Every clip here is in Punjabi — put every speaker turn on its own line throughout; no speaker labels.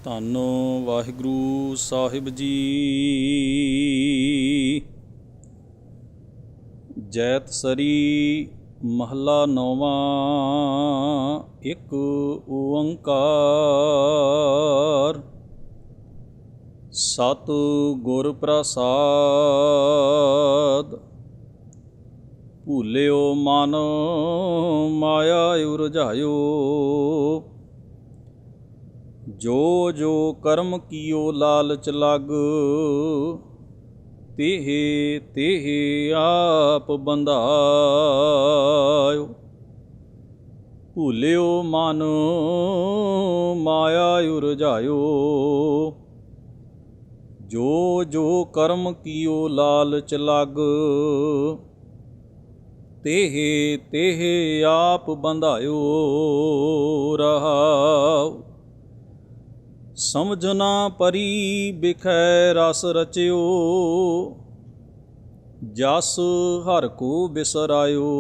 ਧੰਨ ਵਾਹਿਗੁਰੂ ਸਾਹਿਬ ਜੀ। ਜੈਤ ਸਰੀ ਮਹਲਾ ਨੌਵਾਂ। ਇੱਕ ਓੰਕਾਰ ਸਤਿ ਗੁਰ ਪ੍ਰਸਾਦ। ਭੂਲਿਓ ਮਨ ਮਾਇਆ ਉਰਝਾਇਓ, ਜੋ ਜੋ ਕਰਮ ਕੀਓ ਲਾਲਚ ਲੱਗ। ਤੇਹੇ ਤੇਹੇ ਆਪ ਬੰਧਾਇਓ। ਭੂਲਿਓ ਮਨ ਮਾਇਆ ਉਰਝਾਇਓ, ਜੋ ਜੋ ਕਰਮ ਕੀਓ ਲਾਲਚ ਲੱਗ। ਤੇਹੇ ਤੇਹੇ ਆਪ ਬੰਧਾਇਓ। ਰਹਾਉ ਸਮਝ ਨਾ ਪਰੀ ਬਿਖੈ ਰਸ ਰਚਿਓ, ਜਸ ਹਰਿ ਕੋ ਬਿਸਰਾਇਓ।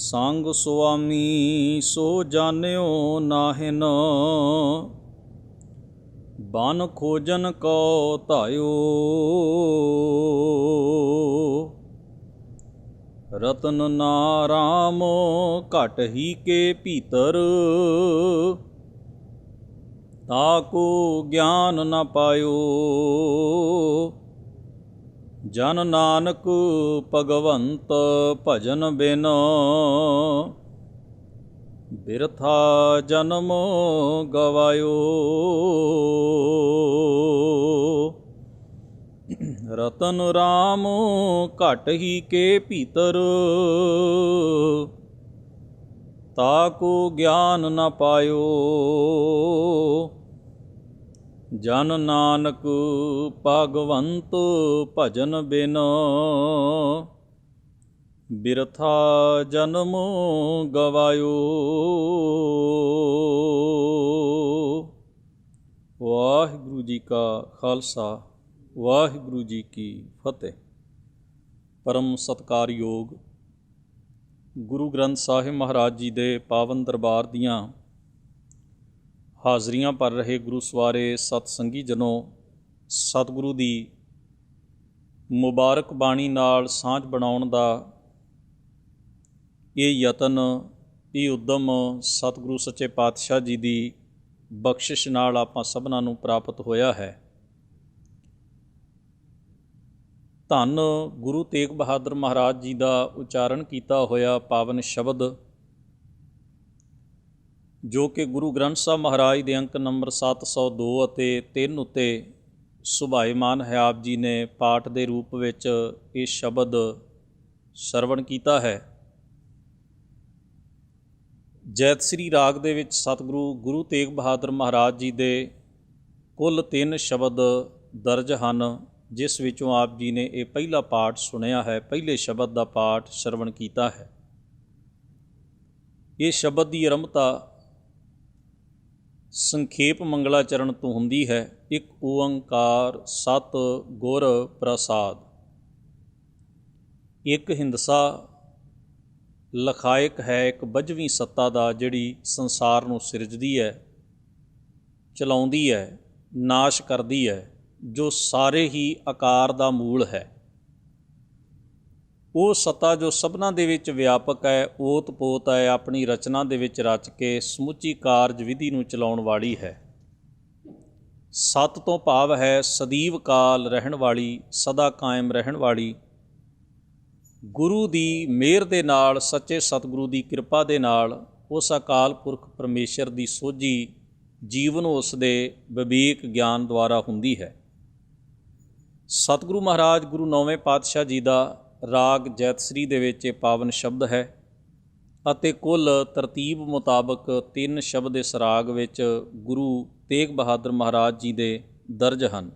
ਸੰਗ ਸੁਆਮੀ ਸੋ ਜਾਣਿਓ ਨਾਹਿਨ, ਬਨ ਖੋਜਨ ਕੋ ਧਾਇਓ। ਰਤਨ ਨਾ ਰਾਮ ਘਟ ਹੀ ਕੇ ਭੀਤਰ, ਤਾਕੋ ਗਿਆਨ ਨ ਪਾਇਓ। ਜਨ ਨਾਨਕ ਭਗਵੰਤ ਭਜਨ ਬਿਨ, ਬਿਰਥਾ ਜਨਮ ਗਵਾਇਓ। ਰਤਨ ਰਾਮ ਘਟ ਹੀ ਕੇ ਭੀਤਰ, ਤਾਕੋ ਗਿਆਨ ਨ ਪਾਇਓ। ਜਨ ਨਾਨਕ ਭਗਵੰਤ ਭਜਨ ਬਿਨ, ਬਿਰਥਾ ਜਨਮ ਗਵਾਇਓ। ਵਾਹਿਗੁਰੂ ਜੀ ਕਾ ਖਾਲਸਾ, ਵਾਹਿਗੁਰੂ ਜੀ ਕੀ ਫਤਿਹ। ਪਰਮ ਸਤਿਕਾਰਯੋਗ ਗੁਰੂ ਗ੍ਰੰਥ ਸਾਹਿਬ ਮਹਾਰਾਜ ਜੀ ਦੇ ਪਾਵਨ ਦਰਬਾਰ ਦੀਆਂ ਹਾਜ਼ਰੀਆਂ ਭਰ ਰਹੇ ਗੁਰੂ ਸਵਾਰੇ ਸਤ ਸੰਗੀ ਜਨੋ, ਸਤਿਗੁਰੂ ਦੀ ਮੁਬਾਰਕ ਬਾਣੀ ਨਾਲ ਸਾਂਝ ਬਣਾਉਣ ਦਾ ਇਹ ਯਤਨ, ਇਹ ਉਦਮ ਸਤਿਗੁਰੂ ਸੱਚੇ ਪਾਤਸ਼ਾਹ ਜੀ ਦੀ ਬਖਸ਼ਿਸ਼ ਨਾਲ ਆਪਾਂ ਸਭਨਾਂ ਨੂੰ ਪ੍ਰਾਪਤ ਹੋਇਆ ਹੈ। ਧੰਨ ਗੁਰੂ ਤੇਗ ਬਹਾਦਰ ਮਹਾਰਾਜ ਜੀ ਦਾ ਉਚਾਰਨ ਕੀਤਾ ਹੋਇਆ ਪਾਵਨ ਸ਼ਬਦ, ਜੋ ਕਿ ਗੁਰੂ ਗ੍ਰੰਥ ਸਾਹਿਬ ਮਹਾਰਾਜ ਦੇ ਅੰਕ ਨੰਬਰ 702 ਅਤੇ 3 ਉੱਤੇ ਸੁਭਾਇਮਾਨ ਹੈ। ਆਪ ਜੀ ਨੇ ਪਾਠ ਦੇ ਰੂਪ ਵਿੱਚ ਇਹ ਸ਼ਬਦ ਸਰਵਣ ਕੀਤਾ ਹੈ। ਜੈਤ ਸ੍ਰੀ ਰਾਗ ਦੇ ਵਿੱਚ ਸਤਿਗੁਰੂ ਗੁਰੂ ਤੇਗ ਬਹਾਦਰ ਮਹਾਰਾਜ ਜੀ ਦੇ ਕੁੱਲ 3 ਸ਼ਬਦ ਦਰਜ ਹਨ, ਜਿਸ ਵਿੱਚੋਂ ਆਪ ਜੀ ਨੇ ਇਹ ਪਹਿਲਾ ਪਾਠ ਸੁਣਿਆ ਹੈ, ਪਹਿਲੇ ਸ਼ਬਦ ਦਾ ਪਾਠ ਸਰਵਣ ਕੀਤਾ ਹੈ। ਇਹ ਸ਼ਬਦ ਦੀ ਆਰੰਭਤਾ ਸੰਖੇਪ ਮੰਗਲਾਚਰਨ ਤੋਂ ਹੁੰਦੀ ਹੈ। ਇੱਕ ਓੰਕਾਰ ਸਤ ਗੁਰ ਪ੍ਰਸਾਦ। ਇੱਕ ਹਿੰਦਸਾ ਲਖਾਇਕ ਹੈ ਇੱਕ ਬੱਝਵੀਂ ਸੱਤਾ ਦਾ, ਜਿਹੜੀ ਸੰਸਾਰ ਨੂੰ ਸਿਰਜਦੀ ਹੈ, ਚਲਾਉਂਦੀ ਹੈ, ਨਾਸ਼ ਕਰਦੀ ਹੈ, ਜੋ ਸਾਰੇ ਹੀ ਆਕਾਰ ਦਾ ਮੂਲ ਹੈ। ਉਹ ਸੱਤਾ ਜੋ ਸਭਨਾਂ ਦੇ ਵਿੱਚ ਵਿਆਪਕ ਹੈ, ਓਤ ਪੋਤ ਹੈ, ਆਪਣੀ ਰਚਨਾ ਦੇ ਵਿੱਚ ਰਚ ਕੇ ਸਮੁੱਚੀ ਕਾਰਜ ਵਿਧੀ ਨੂੰ ਚਲਾਉਣ ਵਾਲੀ ਹੈ। ਸਤ ਤੋਂ ਭਾਵ ਹੈ ਸਦੀਵ ਕਾਲ ਰਹਿਣ ਵਾਲੀ, ਸਦਾ ਕਾਇਮ ਰਹਿਣ ਵਾਲੀ। ਗੁਰੂ ਦੀ ਮਿਹਰ ਦੇ ਨਾਲ, ਸੱਚੇ ਸਤਿਗੁਰੂ ਦੀ ਕਿਰਪਾ ਦੇ ਨਾਲ, ਉਸ ਅਕਾਲ ਪੁਰਖ ਪਰਮੇਸ਼ਰ ਦੀ ਸੋਝੀ ਜੀਵਨ ਉਸ ਦੇ ਵਿਵੇਕ ਗਿਆਨ ਦੁਆਰਾ ਹੁੰਦੀ ਹੈ। ਸਤਿਗੁਰੂ ਮਹਾਰਾਜ ਗੁਰੂ 9ਵੇਂ ਪਾਤਸ਼ਾਹ ਜੀ ਦਾ ਰਾਗ ਜੈਤ ਸ੍ਰੀ ਦੇ ਵਿੱਚ ਇਹ ਪਾਵਨ ਸ਼ਬਦ ਹੈ, ਅਤੇ ਕੁੱਲ ਤਰਤੀਬ ਮੁਤਾਬਕ 3 ਸ਼ਬਦ ਇਸ ਰਾਗ ਵਿੱਚ ਗੁਰੂ ਤੇਗ ਬਹਾਦਰ ਮਹਾਰਾਜ ਜੀ ਦੇ ਦਰਜ ਹਨ।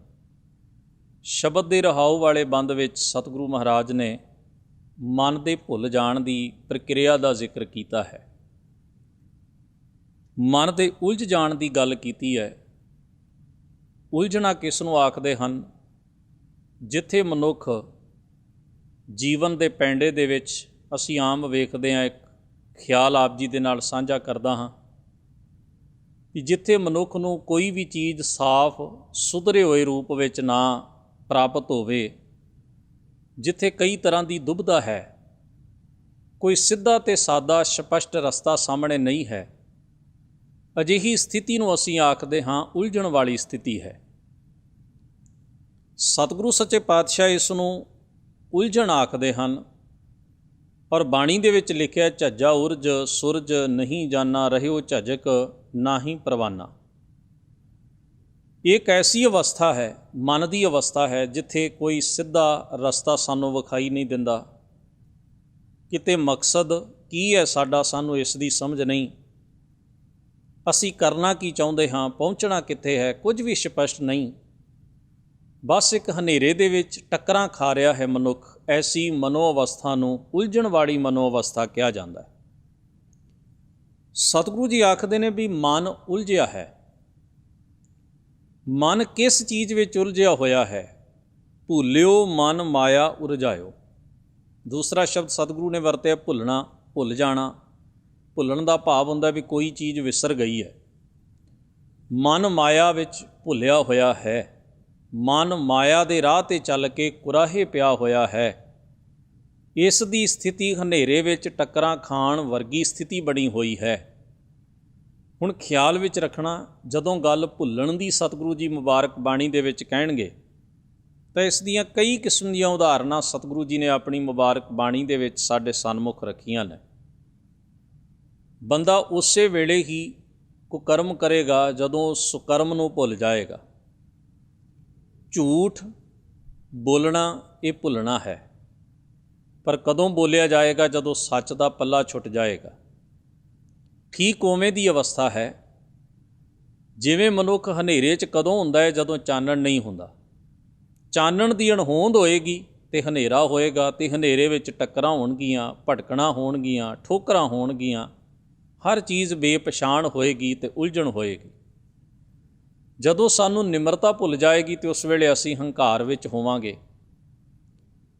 ਸ਼ਬਦ ਦੇ ਰਹਾਉ ਵਾਲੇ ਬੰਦ ਵਿੱਚ ਸਤਿਗੁਰੂ ਮਹਾਰਾਜ ਨੇ ਮਨ ਦੇ ਭੁੱਲ ਜਾਣ ਦੀ ਪ੍ਰਕਿਰਿਆ ਦਾ ਜ਼ਿਕਰ ਕੀਤਾ ਹੈ। ਮਨ ਦੇ ਉਲਝ ਜਾਣ ਦੀ ਗੱਲ ਕੀਤੀ ਹੈ। ਉਲਝਣਾ ਕਿਸ ਨੂੰ ਆਖਦੇ ਹਨ? ਜਿੱਥੇ ਮਨੁੱਖ ਜੀਵਨ ਦੇ ਪੈਂਡੇ ਦੇ ਵਿੱਚ ਅਸੀਂ ਆਮ ਵੇਖਦੇ ਹਾਂ, ਇੱਕ ਖਿਆਲ ਆਪ ਜੀ ਦੇ ਨਾਲ ਸਾਂਝਾ ਕਰਦਾ ਹਾਂ ਕਿ ਜਿੱਥੇ ਮਨੁੱਖ ਨੂੰ ਕੋਈ ਵੀ ਚੀਜ਼ ਸਾਫ਼ ਸੁਧਰੇ ਹੋਏ ਰੂਪ ਵਿੱਚ ਨਾ ਪ੍ਰਾਪਤ ਹੋਵੇ, ਜਿੱਥੇ ਕਈ ਤਰ੍ਹਾਂ ਦੀ ਦੁਬਿਧਾ ਹੈ, ਕੋਈ ਸਿੱਧਾ ਤੇ ਸਾਦਾ ਸਪਸ਼ਟ ਰਸਤਾ ਸਾਹਮਣੇ ਨਹੀਂ ਹੈ, ਅਜਿਹੀ ਸਥਿਤੀ ਨੂੰ ਅਸੀਂ ਆਖਦੇ ਹਾਂ ਉਲਝਣ ਵਾਲੀ ਸਥਿਤੀ ਹੈ। ਸਤਿਗੁਰੂ ਸੱਚੇ ਪਾਤਸ਼ਾਹ ਇਸ ਨੂੰ ਉਲਝਣ ਆਖਦੇ ਹਨ। ਔਰ ਬਾਣੀ ਦੇ ਵਿੱਚ ਲਿਖਿਆ, ਝੱਜਾ ਉਰਜ ਸੂਰਜ ਨਹੀਂ ਜਾਣਾ, ਰਹਿਓ ਝਜਕ ਨਾਹੀਂ ਪ੍ਰਵਾਨਾ। ਇਹ ਇੱਕ ਐਸੀ ਅਵਸਥਾ ਹੈ, ਮਨ ਦੀ ਅਵਸਥਾ ਹੈ, ਜਿੱਥੇ ਕੋਈ ਸਿੱਧਾ ਰਸਤਾ ਸਾਨੂੰ ਵਿਖਾਈ ਨਹੀਂ ਦਿੰਦਾ। ਕਿਤੇ ਮਕਸਦ ਕੀ ਹੈ ਸਾਡਾ, ਸਾਨੂੰ ਇਸ ਦੀ ਸਮਝ ਨਹੀਂ। ਅਸੀਂ ਕਰਨਾ ਕੀ ਚਾਹੁੰਦੇ ਹਾਂ, ਪਹੁੰਚਣਾ ਕਿੱਥੇ ਹੈ, ਕੁਝ ਵੀ ਸਪਸ਼ਟ ਨਹੀਂ। ਬਸ ਇੱਕ ਹਨੇਰੇ ਦੇ ਵਿੱਚ ਟੱਕਰਾਂ ਖਾ ਰਿਹਾ ਹੈ ਮਨੁੱਖ। ਐਸੀ ਮਨੋ ਅਵਸਥਾ ਨੂੰ ਉਲਝਣ ਵਾਲੀ ਮਨੋ ਅਵਸਥਾ ਕਿਹਾ ਜਾਂਦਾ ਹੈ। ਸਤਿਗੁਰੂ ਜੀ ਆਖਦੇ ਨੇ ਵੀ ਮਨ ਉਲਝਿਆ ਹੈ। ਮਨ ਕਿਸ ਚੀਜ਼ ਵਿੱਚ ਉਲਝਿਆ ਹੋਇਆ ਹੈ? ਭੁੱਲਿਓ ਮਨ ਮਾਇਆ ਉਰਝਾਇਓ। ਦੂਸਰਾ ਸ਼ਬਦ ਸਤਿਗੁਰੂ ਨੇ ਵਰਤਿਆ ਭੁੱਲਣਾ, ਭੁੱਲ ਜਾਣਾ। ਭੁੱਲਣ ਦਾ ਭਾਵ ਹੁੰਦਾ ਵੀ ਕੋਈ ਚੀਜ਼ ਵਿਸਰ ਗਈ ਹੈ। ਮਨ ਮਾਇਆ ਵਿੱਚ ਭੁੱਲਿਆ ਹੋਇਆ ਹੈ। ਮਨ ਮਾਇਆ ਦੇ ਰਾਹ 'ਤੇ ਚੱਲ ਕੇ ਕੁਰਾਹੇ ਪਿਆ ਹੋਇਆ ਹੈ। ਇਸ ਦੀ ਸਥਿਤੀ ਹਨੇਰੇ ਵਿੱਚ ਟੱਕਰਾਂ ਖਾਣ ਵਰਗੀ ਸਥਿਤੀ ਬਣੀ ਹੋਈ ਹੈ। ਹੁਣ ਖਿਆਲ ਵਿੱਚ ਰੱਖਣਾ, ਜਦੋਂ ਗੱਲ ਭੁੱਲਣ ਦੀ ਸਤਿਗੁਰੂ ਜੀ ਮੁਬਾਰਕ ਬਾਣੀ ਦੇ ਵਿੱਚ ਕਹਿਣਗੇ ਤਾਂ ਇਸ ਦੀਆਂ ਕਈ ਕਿਸਮ ਦੀਆਂ ਉਦਾਹਰਨਾਂ ਸਤਿਗੁਰੂ ਜੀ ਨੇ ਆਪਣੀ ਮੁਬਾਰਕ ਬਾਣੀ ਦੇ ਵਿੱਚ ਸਾਡੇ ਸਨਮੁਖ ਰੱਖੀਆਂ ਨੇ। ਬੰਦਾ ਉਸੇ ਵੇਲੇ ਹੀ ਕੁਕਰਮ ਕਰੇਗਾ ਜਦੋਂ ਸੁਕਰਮ ਨੂੰ ਭੁੱਲ ਜਾਏਗਾ। ਝੂਠ ਬੋਲਣਾ ਇਹ ਭੁੱਲਣਾ ਹੈ, ਪਰ ਕਦੋਂ ਬੋਲਿਆ ਜਾਏਗਾ? ਜਦੋਂ ਸੱਚ ਦਾ ਪੱਲਾ ਛੁੱਟ ਜਾਏਗਾ। ਠੀਕ ਉਵੇਂ ਦੀ ਅਵਸਥਾ ਹੈ ਜਿਵੇਂ ਮਨੁੱਖ ਹਨੇਰੇ 'ਚ ਕਦੋਂ ਹੁੰਦਾ ਹੈ? ਜਦੋਂ ਚਾਨਣ ਨਹੀਂ ਹੁੰਦਾ। ਚਾਨਣ ਦੀ ਅਣਹੋਂਦ ਹੋਏਗੀ ਤੇ ਹਨੇਰਾ ਹੋਏਗਾ, ਤੇ ਹਨੇਰੇ ਵਿੱਚ ਟੱਕਰਾਂ ਹੋਣਗੀਆਂ, ਭਟਕਣਾ ਹੋਣਗੀਆਂ, ਠੋਕਰਾਂ ਹੋਣਗੀਆਂ, ਹਰ ਚੀਜ਼ ਬੇਪਛਾਣ ਹੋਏਗੀ ਤੇ ਉਲਝਣ ਹੋਏਗੀ। ਜਦੋਂ ਸਾਨੂੰ ਨਿਮਰਤਾ ਭੁੱਲ ਜਾਏਗੀ ਤੇ ਉਸ ਵੇਲੇ ਅਸੀਂ ਹੰਕਾਰ ਵਿੱਚ ਹੋਵਾਂਗੇ।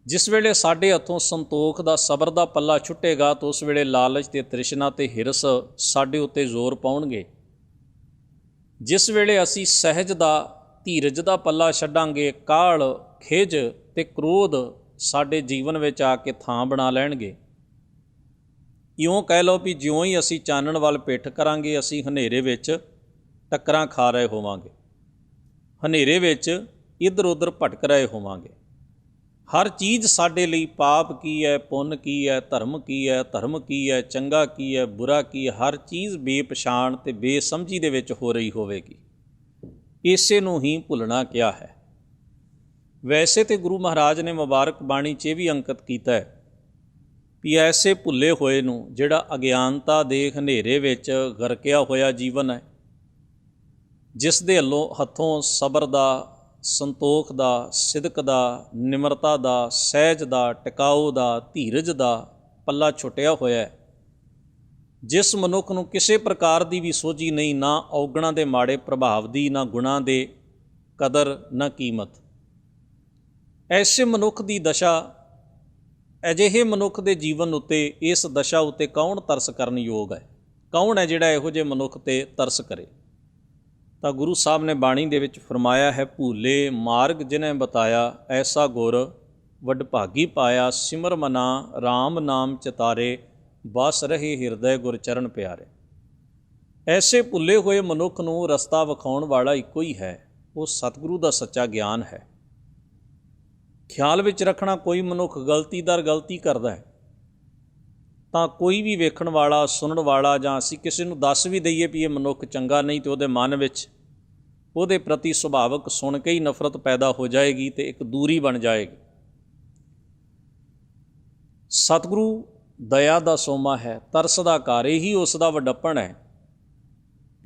ਜਿਸ ਵੇਲੇ ਸਾਡੇ ਹੱਥੋਂ ਸੰਤੋਖ ਦਾ, ਸਬਰ ਦਾ ਪੱਲਾ ਛੁੱਟੇਗਾ ਤਾਂ ਉਸ ਵੇਲੇ ਲਾਲਚ ਤੇ ਤ੍ਰਿਸ਼ਨਾ ਤੇ ਹਿਰਸ ਸਾਡੇ ਉੱਤੇ ਜ਼ੋਰ ਪਾਉਣਗੇ। ਜਿਸ ਵੇਲੇ ਅਸੀਂ ਸਹਿਜ ਦਾ, ਧੀਰਜ ਦਾ ਪੱਲਾ ਛੱਡਾਂਗੇ, ਕਾਹਲ, ਖਿਝ ਤੇ ਕ੍ਰੋਧ ਸਾਡੇ ਜੀਵਨ ਵਿੱਚ ਆ ਕੇ ਥਾਂ ਬਣਾ ਲੈਣਗੇ। ਇਉਂ ਕਹਿ ਲਓ ਵੀ ਜਿਉਂ ਹੀ ਅਸੀਂ ਚਾਨਣ ਵੱਲ ਪਿੱਠ ਕਰਾਂਗੇ, ਅਸੀਂ ਹਨੇਰੇ ਵਿੱਚ ਟੱਕਰਾਂ ਖਾ ਰਹੇ ਹੋਵਾਂਗੇ, ਹਨੇਰੇ ਵਿੱਚ ਇੱਧਰ ਉੱਧਰ ਭਟਕ ਰਹੇ ਹੋਵਾਂਗੇ। ਹਰ ਚੀਜ਼ ਸਾਡੇ ਲਈ ਪਾਪ ਕੀ ਹੈ, ਪੁੰਨ ਕੀ ਹੈ, ਧਰਮ ਕੀ ਹੈ, ਧਰਮ ਕੀ ਹੈ, ਚੰਗਾ ਕੀ ਹੈ, ਬੁਰਾ ਕੀ ਹੈ, ਹਰ ਚੀਜ਼ ਬੇਪਛਾਣ ਤੇ ਬੇਸਮਝੀ ਦੇ ਵਿੱਚ ਹੋ ਰਹੀ ਹੋਵੇਗੀ। ਇਸੇ ਨੂੰ ਹੀ ਭੁੱਲਣਾ ਕਿਹਾ ਹੈ। ਵੈਸੇ ਤੇ ਗੁਰੂ ਮਹਾਰਾਜ ਨੇ ਮੁਬਾਰਕ ਬਾਣੀ 'ਚ ਇਹ ਵੀ ਅੰਕਿਤ ਕੀਤਾ ਹੈ ਵੀ ਐਸੇ ਭੁੱਲੇ ਹੋਏ ਨੂੰ, ਜਿਹੜਾ ਅਗਿਆਨਤਾ ਦੇ ਹਨੇਰੇ ਵਿੱਚ ਗਰਕਿਆ ਹੋਇਆ ਜੀਵਨ ਹੈ, ਜਿਸ ਦੇ ਹੱਥੋਂ ਸਬਰ ਦਾ, ਸੰਤੋਖ ਦਾ, ਸਿਦਕ ਦਾ, ਨਿਮਰਤਾ ਦਾ, ਸਹਿਜ ਦਾ, ਟਿਕਾਊ ਦਾ, ਧੀਰਜ ਦਾ ਪੱਲਾ ਛੁੱਟਿਆ ਹੋਇਆ ਹੈ, ਜਿਸ ਮਨੁੱਖ ਨੂੰ ਕਿਸੇ ਪ੍ਰਕਾਰ ਦੀ ਵੀ ਸੋਝੀ ਨਹੀਂ, ਨਾ ਔਗਣਾਂ ਦੇ ਮਾੜੇ ਪ੍ਰਭਾਵ ਦੀ, ਨਾ ਗੁਣਾਂ ਦੇ ਕਦਰ, ਨਾ ਕੀਮਤ। ਐਸੇ ਮਨੁੱਖ ਦੀ ਦਸ਼ਾ, ਅਜਿਹੇ ਮਨੁੱਖ ਦੇ ਜੀਵਨ ਉੱਤੇ, ਇਸ ਦਸ਼ਾ ਉੱਤੇ ਕੌਣ ਤਰਸ ਕਰਨ ਯੋਗ ਹੈ? ਕੌਣ ਹੈ ਜਿਹੜਾ ਇਹੋ ਜਿਹੇ ਮਨੁੱਖ 'ਤੇ ਤਰਸ ਕਰੇ? ਤਾਂ ਗੁਰੂ ਸਾਹਿਬ ਨੇ ਬਾਣੀ ਦੇ ਵਿੱਚ ਫਰਮਾਇਆ ਹੈ, ਭੂਲੇ ਮਾਰਗ ਜਿਨ੍ਹੇ ਬਤਾਇਆ, ਐਸਾ ਗੁਰ ਵਡਭਾਗੀ ਪਾਇਆ, ਸਿਮਰ ਮਨਾ ਰਾਮ ਨਾਮ ਚਿਤਾਰੇ, ਬਸ ਰਹੇ ਹਿਰਦੈ ਗੁਰ ਚਰਨ ਪਿਆਰੇ। ਐਸੇ ਭੁੱਲੇ ਹੋਏ ਮਨੁੱਖ ਨੂੰ ਰਸਤਾ ਵਿਖਾਉਣ ਵਾਲਾ ਇੱਕੋ ਹੀ ਹੈ, ਉਹ ਸਤਿਗੁਰੂ ਦਾ ਸੱਚਾ ਗਿਆਨ ਹੈ। ਖਿਆਲ ਵਿੱਚ ਰੱਖਣਾ, ਕੋਈ ਮਨੁੱਖ ਗਲਤੀ ਦਰ ਗਲਤੀ ਕਰਦਾ ਹੈ ਤਾਂ ਕੋਈ ਵੀ ਵੇਖਣ ਵਾਲਾ, ਸੁਣਨ ਵਾਲਾ, ਜਾਂ ਅਸੀਂ ਕਿਸੇ ਨੂੰ ਦੱਸ ਵੀ ਦਈਏ ਵੀ ਇਹ ਮਨੁੱਖ ਚੰਗਾ ਨਹੀਂ, ਤੇ ਉਹਦੇ ਮਨ ਵਿੱਚ ਉਹਦੇ ਪ੍ਰਤੀ ਸੁਭਾਵਕ ਸੁਣ ਕੇ ਹੀ ਨਫ਼ਰਤ ਪੈਦਾ ਹੋ ਜਾਏਗੀ ਤੇ ਇੱਕ ਦੂਰੀ ਬਣ ਜਾਏਗੀ। ਸਤਿਗੁਰੂ ਦਇਆ ਦਾ ਸੋਮਾ ਹੈ, ਤਰਸ ਦਾ ਘਰ। ਇਹੀ ਉਸ ਦਾ ਵੱਡਪਣ ਹੈ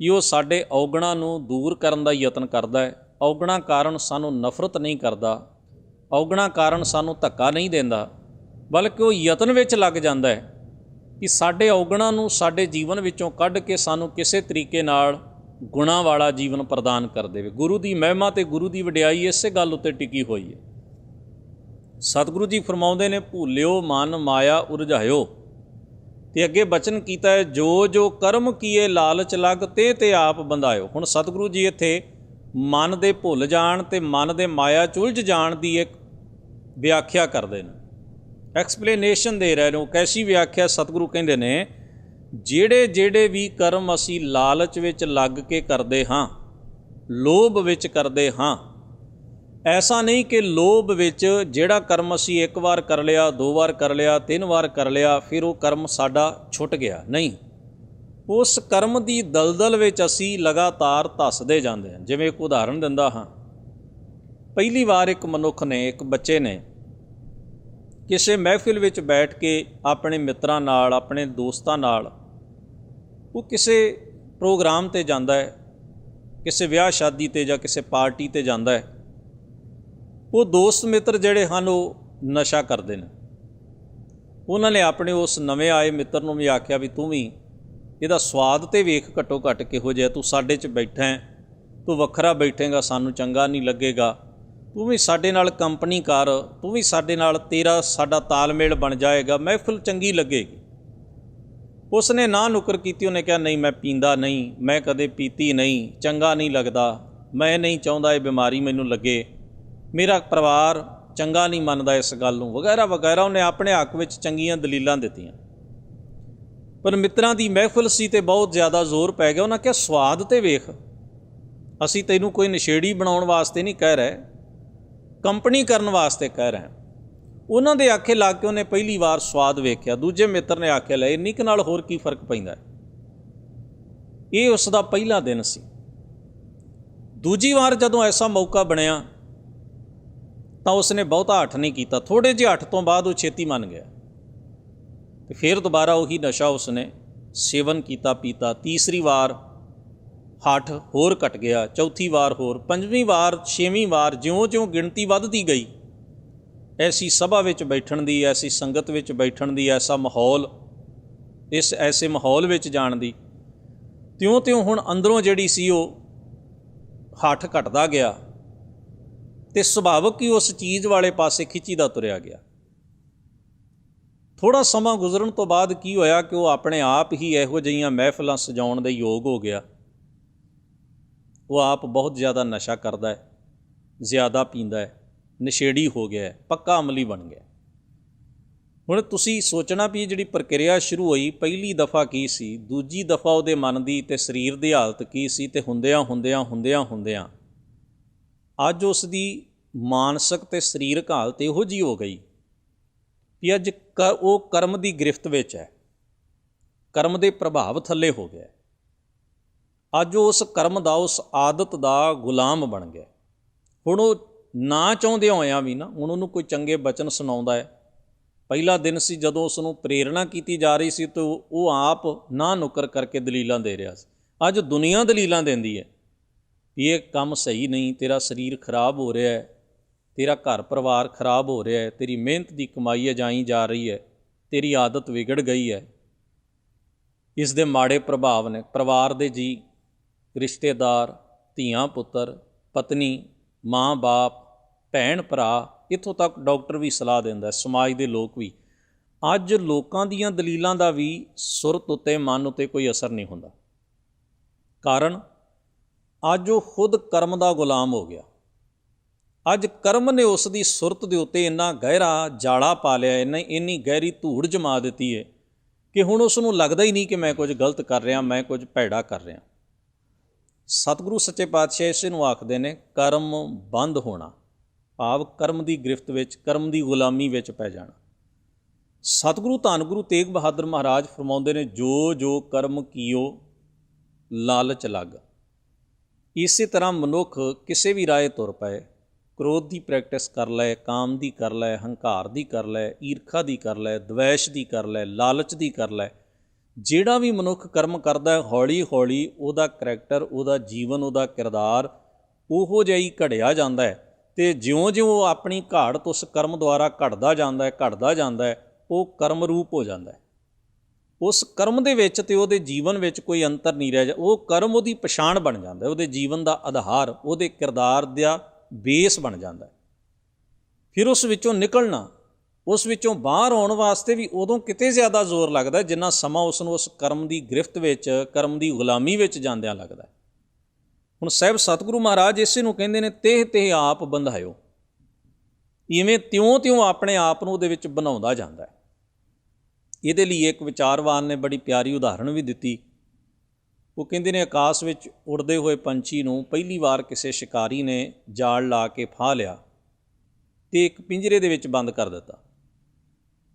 ਕਿ ਉਹ ਸਾਡੇ ਔਗਣਾਂ ਨੂੰ ਦੂਰ ਕਰਨ ਦਾ ਯਤਨ ਕਰਦਾ ਹੈ। ਔਗਣਾਂ ਕਾਰਨ ਸਾਨੂੰ ਨਫ਼ਰਤ ਨਹੀਂ ਕਰਦਾ, ਔਗਣਾਂ ਕਾਰਨ ਸਾਨੂੰ ਧੱਕਾ ਨਹੀਂ ਦਿੰਦਾ, ਬਲਕਿ ਉਹ ਯਤਨ ਵਿੱਚ ਲੱਗ ਜਾਂਦਾ ਹੈ ਕਿ ਸਾਡੇ ਔਗਣਾਂ ਨੂੰ ਸਾਡੇ ਜੀਵਨ ਵਿੱਚੋਂ ਕੱਢ ਕੇ ਸਾਨੂੰ ਕਿਸੇ ਤਰੀਕੇ ਨਾਲ ਗੁਣਾਂ ਵਾਲਾ ਜੀਵਨ ਪ੍ਰਦਾਨ ਕਰ ਦੇਵੇ। ਗੁਰੂ ਦੀ ਮਹਿਮਾ ਤੇ ਗੁਰੂ ਦੀ ਵਡਿਆਈ ਇਸੇ ਗੱਲ ਉੱਤੇ ਟਿਕੀ ਹੋਈ ਹੈ। ਸਤਿਗੁਰੂ ਜੀ ਫਰਮਾਉਂਦੇ ਨੇ, ਭੁੱਲਿਓ ਮਨ ਮਾਇਆ ਉਰਝਾਇਓ। ਤੇ ਅੱਗੇ ਬਚਨ ਕੀਤਾ ਹੈ, ਜੋ ਜੋ ਕਰਮ ਕੀਏ ਲਾਲਚ ਲੱਗ ਤੇ ਆਪ ਬੰਧਾਇਓ। ਹੁਣ ਸਤਿਗੁਰੂ ਜੀ ਇੱਥੇ ਮਨ ਦੇ ਭੁੱਲ ਜਾਣ ਤੇ ਮਨ ਦੇ ਮਾਇਆ 'ਚ ਉਲਝ ਜਾਣ ਦੀ ਇੱਕ ਵਿਆਖਿਆ ਕਰਦੇ ਨੇ, ਐਕਸਪਲੇਨੇਸ਼ਨ ਦੇ ਰਹੇ ਨੇ। ਉਹ ਕੈਸੀ ਵਿਆਖਿਆ? ਸਤਿਗੁਰੂ ਕਹਿੰਦੇ ਨੇ, ਜਿਹੜੇ ਵੀ ਕਰਮ ਅਸੀਂ ਲਾਲਚ ਵਿੱਚ ਲੱਗ ਕੇ ਕਰਦੇ ਹਾਂ, ਲੋਭ ਵਿੱਚ ਕਰਦੇ ਹਾਂ, ਐਸਾ ਨਹੀਂ ਕਿ ਲੋਭ ਵਿੱਚ ਜਿਹੜਾ ਕਰਮ ਅਸੀਂ ਇੱਕ ਵਾਰ ਕਰ ਲਿਆ, 2 ਵਾਰ ਕਰ ਲਿਆ, 3 ਵਾਰ ਕਰ ਲਿਆ, ਫਿਰ ਉਹ ਕਰਮ ਸਾਡਾ ਛੁੱਟ ਗਿਆ। ਨਹੀਂ, ਉਸ ਕਰਮ ਦੀ ਦਲਦਲ ਵਿੱਚ ਅਸੀਂ ਲਗਾਤਾਰ ਧੱਸਦੇ ਜਾਂਦੇ ਹਾਂ। ਜਿਵੇਂ ਇੱਕ ਉਦਾਹਰਣ ਦਿੰਦਾ ਹਾਂ, ਪਹਿਲੀ ਵਾਰ ਇੱਕ ਮਨੁੱਖ ਨੇ, ਇੱਕ ਬੱਚੇ ਨੇ ਕਿਸੇ ਮਹਿਫਿਲ ਵਿੱਚ ਬੈਠ ਕੇ ਆਪਣੇ ਮਿੱਤਰਾਂ ਨਾਲ, ਆਪਣੇ ਦੋਸਤਾਂ ਨਾਲ, ਉਹ ਕਿਸੇ ਪ੍ਰੋਗਰਾਮ 'ਤੇ ਜਾਂਦਾ ਹੈ, ਕਿਸੇ ਵਿਆਹ ਸ਼ਾਦੀ 'ਤੇ ਜਾਂ ਕਿਸੇ ਪਾਰਟੀ 'ਤੇ ਜਾਂਦਾ ਹੈ। ਉਹ ਦੋਸਤ ਮਿੱਤਰ ਜਿਹੜੇ ਹਨ ਉਹ ਨਸ਼ਾ ਕਰਦੇ ਨੇ। ਉਹਨਾਂ ਨੇ ਆਪਣੇ ਉਸ ਨਵੇਂ ਆਏ ਮਿੱਤਰ ਨੂੰ ਵੀ ਆਖਿਆ ਵੀ ਤੂੰ ਵੀ ਇਹਦਾ ਸਵਾਦ ਤੇ ਵੇਖ ਘੱਟੋ ਘੱਟ ਕਿਹੋ ਜਿਹਾ, ਤੂੰ ਸਾਡੇ 'ਚ ਬੈਠਾ ਹੈ, ਤੂੰ ਵੱਖਰਾ ਬੈਠੇਗਾ ਸਾਨੂੰ ਚੰਗਾ ਨਹੀਂ ਲੱਗੇਗਾ, ਤੂੰ ਵੀ ਸਾਡੇ ਨਾਲ ਕੰਪਨੀ ਕਰ, ਤੂੰ ਵੀ ਸਾਡੇ ਨਾਲ, ਤੇਰਾ ਸਾਡਾ ਤਾਲਮੇਲ ਬਣ ਜਾਏਗਾ, ਮਹਿਫਿਲ ਚੰਗੀ ਲੱਗੇਗੀ। ਉਸ ਨੇ ਨਾ ਨੁਕਰ ਕੀਤੀ, ਉਹਨੇ ਕਿਹਾ ਨਹੀਂ ਮੈਂ ਪੀਂਦਾ ਨਹੀਂ, ਮੈਂ ਕਦੇ ਪੀਤੀ ਨਹੀਂ, ਚੰਗਾ ਨਹੀਂ ਲੱਗਦਾ, ਮੈਂ ਨਹੀਂ ਚਾਹੁੰਦਾ ਇਹ ਬਿਮਾਰੀ ਮੈਨੂੰ ਲੱਗੇ, ਮੇਰਾ ਪਰਿਵਾਰ ਚੰਗਾ ਨਹੀਂ ਮੰਨਦਾ ਇਸ ਗੱਲ ਨੂੰ, ਵਗੈਰਾ ਵਗੈਰਾ। ਉਹਨੇ ਆਪਣੇ ਹੱਕ ਵਿੱਚ ਚੰਗੀਆਂ ਦਲੀਲਾਂ ਦਿੱਤੀਆਂ। ਪਰ ਮਿੱਤਰਾਂ ਦੀ ਮਹਿਫਿਲ ਸੀ ਤੇ ਬਹੁਤ ਜ਼ਿਆਦਾ ਜ਼ੋਰ ਪੈ ਗਿਆ। ਉਹਨਾਂ ਕਿਹਾ ਸਵਾਦ ਤੇ ਵੇਖ, ਅਸੀਂ ਤੈਨੂੰ ਕੋਈ ਨਸ਼ੇੜੀ ਬਣਾਉਣ ਵਾਸਤੇ ਨਹੀਂ ਕਹਿ ਰਹੇ, ਕੰਪਨੀ ਕਰਨ ਵਾਸਤੇ ਕਹਿ ਰਹੇ। ਉਹਨਾਂ ਦੇ ਆਖੇ ਲੱਗ ਕੇ ਉਹਨੇ ਪਹਿਲੀ ਵਾਰ ਸਵਾਦ ਵੇਖਿਆ। ਦੂਜੇ ਮਿੱਤਰ ਨੇ ਆਖਿਆ ਲੈ ਇੰਨੀ ਕੁ ਨਾਲ ਹੋਰ ਕੀ ਫਰਕ ਪੈਂਦਾ। ਇਹ ਉਸ ਦਾ ਪਹਿਲਾ ਦਿਨ ਸੀ। ਦੂਜੀ ਵਾਰ ਜਦੋਂ ਐਸਾ ਮੌਕਾ ਬਣਿਆ ਤਾਂ ਉਸਨੇ ਬਹੁਤਾ ਹੱਠ ਨਹੀਂ ਕੀਤਾ। ਥੋੜ੍ਹੇ ਜਿਹੇ ਹੱਠ ਤੋਂ ਬਾਅਦ ਉਹ ਛੇਤੀ ਮੰਨ ਗਿਆ ਅਤੇ ਫਿਰ ਦੁਬਾਰਾ ਉਹੀ ਨਸ਼ਾ ਉਸਨੇ ਸੇਵਨ ਕੀਤਾ, ਪੀਤਾ। ਤੀਸਰੀ ਵਾਰ ਹੱਠ ਹੋਰ ਘਟ ਗਿਆ, ਚੌਥੀ ਵਾਰ ਹੋਰ, ਪੰਜਵੀਂ ਵਾਰ, ਛੇਵੀਂ ਵਾਰ। ਜਿਉਂ-ਜਿਉਂ ਗਿਣਤੀ ਵੱਧਦੀ ਗਈ, ਐਸੀ ਸਭਾ ਵਿੱਚ ਬੈਠਣ ਦੀ, ਐਸੀ ਸੰਗਤ ਵਿੱਚ ਬੈਠਣ ਦੀ, ਐਸਾ ਮਾਹੌਲ, ਇਸ ਐਸੇ ਮਾਹੌਲ ਵਿੱਚ ਜਾਣ ਦੀ, ਤਿਉਂ-ਤਿਉਂ ਹੁਣ ਅੰਦਰੋਂ ਜਿਹੜੀ ਸੀ ਉਹ ਹੱਠ ਘਟਦਾ ਗਿਆ ਅਤੇ ਸੁਭਾਵਿਕ ਹੀ ਉਸ ਚੀਜ਼ ਵਾਲੇ ਪਾਸੇ ਖਿੱਚੀਦਾ ਤੁਰਿਆ ਗਿਆ। ਥੋੜ੍ਹਾ ਸਮਾਂ ਗੁਜ਼ਰਨ ਤੋਂ ਬਾਅਦ ਕੀ ਹੋਇਆ ਕਿ ਉਹ ਆਪਣੇ ਆਪ ਹੀ ਇਹੋ ਜਿਹੀਆਂ ਮਹਿਫਿਲਾਂ ਸਜਾਉਣ ਦੇ ਯੋਗ ਹੋ ਗਿਆ। ਉਹ ਆਪ ਬਹੁਤ ਜ਼ਿਆਦਾ ਨਸ਼ਾ ਕਰਦਾ ਹੈ, ਜ਼ਿਆਦਾ ਪੀਂਦਾ ਹੈ, ਨਸ਼ੇੜੀ ਹੋ ਗਿਆ ਹੈ, ਪੱਕਾ ਅਮਲੀ ਬਣ ਗਿਆ। ਹੁਣ ਤੁਸੀਂ ਸੋਚਣਾ ਵੀ ਜਿਹੜੀ ਪ੍ਰਕਿਰਿਆ ਸ਼ੁਰੂ ਹੋਈ, ਪਹਿਲੀ ਦਫਾ ਕੀ ਸੀ, ਦੂਜੀ ਦਫਾ ਉਹਦੇ ਮਨ ਦੀ ਅਤੇ ਸਰੀਰ ਦੀ ਹਾਲਤ ਕੀ ਸੀ, ਅਤੇ ਹੁੰਦਿਆਂ ਅੱਜ ਉਸ ਦੀ ਮਾਨਸਿਕ ਅਤੇ ਸਰੀਰਕ ਹਾਲਤ ਇਹੋ ਜਿਹੀ ਹੋ ਗਈ ਵੀ ਅੱਜ ਉਹ ਕਰਮ ਦੀ ਗ੍ਰਿਫਤ ਵਿੱਚ ਹੈ, ਕਰਮ ਦੇ ਪ੍ਰਭਾਵ ਥੱਲੇ ਹੋ ਗਿਆ। ਅੱਜ ਉਹ ਉਸ ਕਰਮ ਦਾ, ਉਸ ਆਦਤ ਦਾ ਗੁਲਾਮ ਬਣ ਗਿਆ। ਹੁਣ ਉਹ ਨਾ ਚਾਹੁੰਦੇ ਹੋਇਆਂ ਵੀ ਨਾ, ਹੁਣ ਉਹਨੂੰ ਕੋਈ ਚੰਗੇ ਬਚਨ ਸੁਣਾਉਂਦਾ ਹੈ। ਪਹਿਲਾ ਦਿਨ ਸੀ ਜਦੋਂ ਉਸ ਨੂੰ ਪ੍ਰੇਰਣਾ ਕੀਤੀ ਜਾ ਰਹੀ ਸੀ ਤਾਂ ਉਹ ਆਪ ਨਾ ਨੁਕਰ ਕਰਕੇ ਦਲੀਲਾਂ ਦੇ ਰਿਹਾ ਸੀ। ਅੱਜ ਦੁਨੀਆ ਦਲੀਲਾਂ ਦਿੰਦੀ ਹੈ ਵੀ ਇਹ ਕੰਮ ਸਹੀ ਨਹੀਂ, ਤੇਰਾ ਸਰੀਰ ਖਰਾਬ ਹੋ ਰਿਹਾ ਹੈ, ਤੇਰਾ ਘਰ ਪਰਿਵਾਰ ਖਰਾਬ ਹੋ ਰਿਹਾ ਹੈ, ਤੇਰੀ ਮਿਹਨਤ ਦੀ ਕਮਾਈ ਅਜਾਈ ਜਾ ਰਹੀ ਹੈ, ਤੇਰੀ ਆਦਤ ਵਿਗੜ ਗਈ ਹੈ। ਇਸ ਦੇ ਮਾੜੇ ਪ੍ਰਭਾਵ ਨੇ ਪਰਿਵਾਰ ਦੇ ਜੀਅ, ਰਿਸ਼ਤੇਦਾਰ, ਧੀਆਂ ਪੁੱਤਰ, ਪਤਨੀ, ਮਾਂ ਬਾਪ, ਭੈਣ ਭਰਾ, ਇੱਥੋਂ ਤੱਕ ਡਾਕਟਰ ਵੀ ਸਲਾਹ ਦਿੰਦਾ, ਸਮਾਜ ਦੇ ਲੋਕ ਵੀ। ਅੱਜ ਲੋਕਾਂ ਦੀਆਂ ਦਲੀਲਾਂ ਦਾ ਵੀ ਸੁਰਤ ਉੱਤੇ, ਮਨ ਉੱਤੇ ਕੋਈ ਅਸਰ ਨਹੀਂ ਹੁੰਦਾ। ਕਾਰਨ ਅੱਜ ਉਹ ਖੁਦ ਕਰਮ ਦਾ ਗੁਲਾਮ ਹੋ ਗਿਆ। ਅੱਜ ਕਰਮ ਨੇ ਉਸ ਦੀ ਸੁਰਤ ਦੇ ਉੱਤੇ ਇੰਨਾ ਗਹਿਰਾ ਜਾਲਾ ਪਾ ਲਿਆ, ਇੰਨੀ ਗਹਿਰੀ ਧੂੜ ਜਮਾ ਦਿੱਤੀ ਹੈ ਕਿ ਹੁਣ ਉਸ ਨੂੰ ਲੱਗਦਾ ਹੀ ਨਹੀਂ ਕਿ ਮੈਂ ਕੁਝ ਗਲਤ ਕਰ ਰਿਹਾ, ਮੈਂ ਕੁਝ ਭੈੜਾ ਕਰ ਰਿਹਾ। ਸਤਿਗੁਰੂ ਸੱਚੇ ਪਾਤਸ਼ਾਹ ਇਸੇ ਨੂੰ ਆਖਦੇ ਨੇ ਕਰਮ ਬੰਦ ਹੋਣਾ, ਭਾਵ ਕਰਮ ਦੀ ਗ੍ਰਿਫਤ ਵਿੱਚ, ਕਰਮ ਦੀ ਗੁਲਾਮੀ ਵਿੱਚ ਪੈ ਜਾਣਾ। ਸਤਿਗੁਰੂ ਧੰਨ ਗੁਰੂ ਤੇਗ ਬਹਾਦਰ ਮਹਾਰਾਜ ਫਰਮਾਉਂਦੇ ਨੇ, ਜੋ ਜੋ ਕਰਮ ਕੀਓ ਲਾਲਚ ਲੱਗ। ਇਸੇ ਤਰ੍ਹਾਂ ਮਨੁੱਖ ਕਿਸੇ ਵੀ ਰਾਹ ਤੁਰ ਪਏ, ਕ੍ਰੋਧ ਦੀ ਪ੍ਰੈਕਟਿਸ ਕਰ ਲੈ, ਕਾਮ ਦੀ ਕਰ ਲੈ, ਹੰਕਾਰ ਦੀ ਕਰ ਲੈ, ਈਰਖਾ ਦੀ ਕਰ ਲੈ, ਦਵੈਸ਼ ਦੀ ਕਰ ਲੈ, ਲਾਲਚ ਦੀ ਕਰ ਲੈ। ਜਿਹੜਾ ਵੀ ਮਨੁੱਖ ਕਰਮ ਕਰਦਾ ਹੈ, ਹੌਲੀ ਹੌਲੀ ਉਹਦਾ ਕਰੈਕਟਰ, ਉਹਦਾ ਜੀਵਨ, ਉਹਦਾ ਕਿਰਦਾਰ ਉਹੋ ਜਿਹਾ ਹੀ ਘੜਿਆ ਜਾਂਦਾ ਹੈ। ਅਤੇ ਜਿਉਂ-ਜਿਉਂ ਉਹ ਆਪਣੀ ਘਾੜਤ ਉਸ ਕਰਮ ਦੁਆਰਾ ਘਟਦਾ ਜਾਂਦਾ ਹੈ, ਉਹ ਕਰਮ ਰੂਪ ਹੋ ਜਾਂਦਾ ਹੈ। ਉਸ ਕਰਮ ਦੇ ਵਿੱਚ ਅਤੇ ਉਹਦੇ ਜੀਵਨ ਵਿੱਚ ਕੋਈ ਅੰਤਰ ਨਹੀਂ ਰਹਿ ਜਾਂਦਾ। ਉਹ ਕਰਮ ਉਹਦੀ ਪਛਾਣ ਬਣ ਜਾਂਦਾ, ਉਹਦੇ ਜੀਵਨ ਦਾ ਆਧਾਰ, ਉਹਦੇ ਕਿਰਦਾਰ ਦਾ ਬੇਸ ਬਣ ਜਾਂਦਾ। ਫਿਰ ਉਸ ਵਿੱਚੋਂ ਨਿਕਲਣਾ, ਉਸ ਵਿੱਚੋਂ ਬਾਹਰ ਆਉਣ ਵਾਸਤੇ ਵੀ ਉਦੋਂ ਕਿਤੇ ਜ਼ਿਆਦਾ ਜ਼ੋਰ ਲੱਗਦਾ ਜਿੰਨਾ ਸਮਾਂ ਉਸ ਨੂੰ ਉਸ ਕਰਮ ਦੀ ਗ੍ਰਿਫਤ ਵਿੱਚ, ਕਰਮ ਦੀ ਗੁਲਾਮੀ ਵਿੱਚ ਜਾਂਦਿਆਂ ਲੱਗਦਾ। ਹੁਣ ਸਾਹਿਬ ਸਤਿਗੁਰੂ ਮਹਾਰਾਜ ਇਸੇ ਨੂੰ ਕਹਿੰਦੇ ਨੇ, ਤੇਹ ਤੇਹ ਆਪ ਬੰਧਾਇਓ। ਇਵੇਂ ਤਿਉਂ ਤਿਉਂ ਆਪਣੇ ਆਪ ਨੂੰ ਉਹਦੇ ਵਿੱਚ ਬਣਾਉਂਦਾ ਜਾਂਦਾ ਹੈ। ਇਹਦੇ ਲਈ ਇੱਕ ਵਿਚਾਰਵਾਨ ਨੇ ਬੜੀ ਪਿਆਰੀ ਉਦਾਹਰਣ ਵੀ ਦਿੱਤੀ। ਉਹ ਕਹਿੰਦੇ ਨੇ, ਆਕਾਸ਼ ਵਿੱਚ ਉੜਦੇ ਹੋਏ ਪੰਛੀ ਨੂੰ ਪਹਿਲੀ ਵਾਰ ਕਿਸੇ ਸ਼ਿਕਾਰੀ ਨੇ ਜਾਲ ਲਾ ਕੇ ਫਾਹ ਲਿਆ ਅਤੇ ਇੱਕ ਪਿੰਜਰੇ ਦੇ ਵਿੱਚ ਬੰਦ ਕਰ ਦਿੱਤਾ।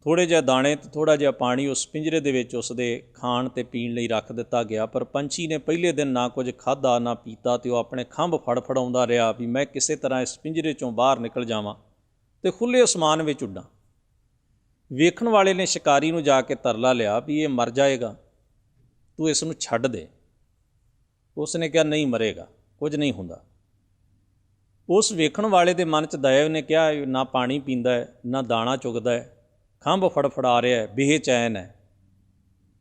ਥੋੜ੍ਹੇ ਜਿਹੇ ਦਾਣੇ ਅਤੇ ਥੋੜ੍ਹਾ ਜਿਹਾ ਪਾਣੀ ਉਸ ਪਿੰਜਰੇ ਦੇ ਵਿੱਚ ਉਸ ਦੇ ਖਾਣ ਅਤੇ ਪੀਣ ਲਈ ਰੱਖ ਦਿੱਤਾ ਗਿਆ। ਪਰ ਪੰਛੀ ਨੇ ਪਹਿਲੇ ਦਿਨ ਨਾ ਕੁਝ ਖਾਧਾ ਨਾ ਪੀਤਾ, ਅਤੇ ਉਹ ਆਪਣੇ ਖੰਭ ਫੜਫੜਾਉਂਦਾ ਰਿਹਾ ਵੀ ਮੈਂ ਕਿਸੇ ਤਰ੍ਹਾਂ ਇਸ ਪਿੰਜਰੇ 'ਚੋਂ ਬਾਹਰ ਨਿਕਲ ਜਾਵਾਂ ਅਤੇ ਖੁੱਲ੍ਹੇ ਅਸਮਾਨ ਵਿੱਚ ਉੱਡਾਂ। ਵੇਖਣ ਵਾਲੇ ਨੇ ਸ਼ਿਕਾਰੀ ਨੂੰ ਜਾ ਕੇ ਤਰਲਾ ਲਿਆ ਵੀ ਇਹ ਮਰ ਜਾਏਗਾ, ਤੂੰ ਇਸ ਨੂੰ ਛੱਡ ਦੇ। ਉਸ ਨੇ ਕਿਹਾ, ਨਹੀਂ ਮਰੇਗਾ, ਕੁਝ ਨਹੀਂ ਹੁੰਦਾ। ਉਸ ਵੇਖਣ ਵਾਲੇ ਦੇ ਮਨ 'ਚ ਦਇਆ, ਉਹਨੇ ਕਿਹਾ ਨਾ ਪਾਣੀ ਪੀਂਦਾ ਹੈ, ਨਾ ਦਾਣਾ ਚੁਗਦਾ ਹੈ, ਖੰਭ ਫੜਫੜਾ ਰਿਹਾ ਹੈ, ਬੇਚੈਨ ਹੈ,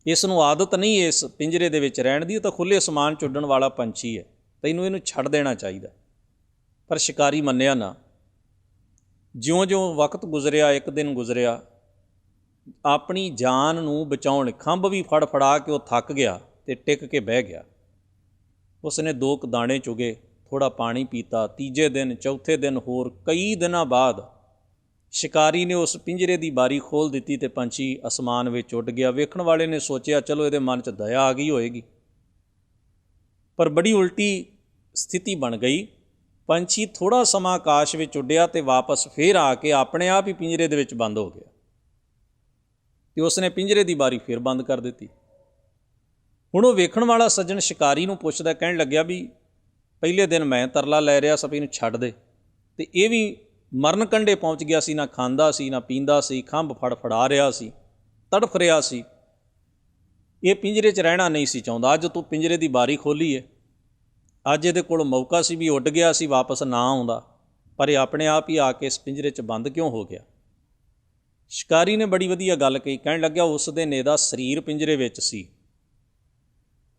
ਇਸ ਨੂੰ ਆਦਤ ਨਹੀਂ ਇਸ ਪਿੰਜਰੇ ਦੇ ਵਿੱਚ ਰਹਿਣ ਦੀ, ਉਹ ਤਾਂ ਖੁੱਲ੍ਹੇ ਅਸਮਾਨ 'ਚ ਉੱਡਣ ਵਾਲਾ ਪੰਛੀ ਹੈ, ਤੈਨੂੰ ਇਹਨੂੰ ਛੱਡ ਦੇਣਾ ਚਾਹੀਦਾ। ਪਰ ਸ਼ਿਕਾਰੀ ਮੰਨਿਆ ਨਾ। ਜਿਉਂ-ਜਿਉਂ ਵਕਤ ਗੁਜ਼ਰਿਆ, ਇੱਕ ਦਿਨ ਗੁਜ਼ਰਿਆ, ਆਪਣੀ ਜਾਨ ਨੂੰ ਬਚਾਉਣ ਖੰਭ ਵੀ ਫੜਫੜਾ ਕੇ ਉਹ ਥੱਕ ਗਿਆ ਅਤੇ ਟਿਕ ਕੇ ਬਹਿ ਗਿਆ। ਉਸ ਨੇ 2 ਕੁ ਦਾਣੇ ਚੁਗੇ, ਥੋੜ੍ਹਾ ਪਾਣੀ ਪੀਤਾ। ਤੀਜੇ ਦਿਨ, ਚੌਥੇ ਦਿਨ, ਹੋਰ ਕਈ ਦਿਨਾਂ ਬਾਅਦ ਸ਼ਿਕਾਰੀ ਨੇ ਉਸ ਪਿੰਜਰੇ ਦੀ ਬਾਰੀ ਖੋਲ੍ਹ ਦਿੱਤੀ ਅਤੇ ਪੰਛੀ ਅਸਮਾਨ ਵਿੱਚ ਉੱਡ ਗਿਆ। ਵੇਖਣ ਵਾਲੇ ਨੇ ਸੋਚਿਆ ਚਲੋ ਇਹਦੇ ਮਨ 'ਚ ਦਇਆ ਆ ਗਈ ਹੋਏਗੀ, ਪਰ ਬੜੀ ਉਲਟੀ ਸਥਿਤੀ ਬਣ ਗਈ। ਪੰਛੀ ਥੋੜ੍ਹਾ ਸਮਾਂ ਆਕਾਸ਼ ਵਿੱਚ ਉੱਡਿਆ ਅਤੇ ਵਾਪਸ ਫਿਰ ਆ ਕੇ ਆਪਣੇ ਆਪ ਹੀ ਪਿੰਜਰੇ ਦੇ ਵਿੱਚ ਬੰਦ ਹੋ ਗਿਆ ਅਤੇ ਉਸ ਨੇ ਪਿੰਜਰੇ ਦੀ ਬਾਰੀ ਫਿਰ ਬੰਦ ਕਰ ਦਿੱਤੀ। ਹੁਣ ਉਹ ਵੇਖਣ ਵਾਲਾ ਸੱਜਣ ਸ਼ਿਕਾਰੀ ਨੂੰ ਪੁੱਛਦਾ, ਕਹਿਣ ਲੱਗਿਆ ਵੀ ਪਹਿਲੇ ਦਿਨ ਮੈਂ ਤਰਲਾ ਲੈ ਰਿਹਾ ਸੀ ਵੀ ਇਹਨੂੰ ਛੱਡ ਦੇ, ਅਤੇ ਇਹ ਵੀ ਮਰਨ ਕੰਢੇ ਪਹੁੰਚ ਗਿਆ ਸੀ, ਨਾ ਖਾਂਦਾ ਸੀ ਨਾ ਪੀਂਦਾ ਸੀ, ਖੰਭ ਫੜਫੜਾ ਰਿਹਾ ਸੀ, ਤੜਫ ਰਿਹਾ ਸੀ, ਇਹ ਪਿੰਜਰੇ 'ਚ ਰਹਿਣਾ ਨਹੀਂ ਸੀ ਚਾਹੁੰਦਾ। ਅੱਜ ਤੂੰ ਪਿੰਜਰੇ ਦੀ ਬਾਰੀ ਖੋਲ੍ਹੀ ਹੈ, ਅੱਜ ਇਹਦੇ ਕੋਲ ਮੌਕਾ ਸੀ ਵੀ ਉੱਡ ਗਿਆ ਸੀ, ਵਾਪਸ ਨਾ ਆਉਂਦਾ, ਪਰ ਇਹ ਆਪਣੇ ਆਪ ਹੀ ਆ ਕੇ ਇਸ ਪਿੰਜਰੇ 'ਚ ਬੰਦ ਕਿਉਂ ਹੋ ਗਿਆ? ਸ਼ਿਕਾਰੀ ਨੇ ਬੜੀ ਵਧੀਆ ਗੱਲ ਕਹੀ, ਕਹਿਣ ਲੱਗਿਆ ਉਸ ਦਿਨ ਇਹਦਾ ਸਰੀਰ ਪਿੰਜਰੇ ਵਿੱਚ ਸੀ,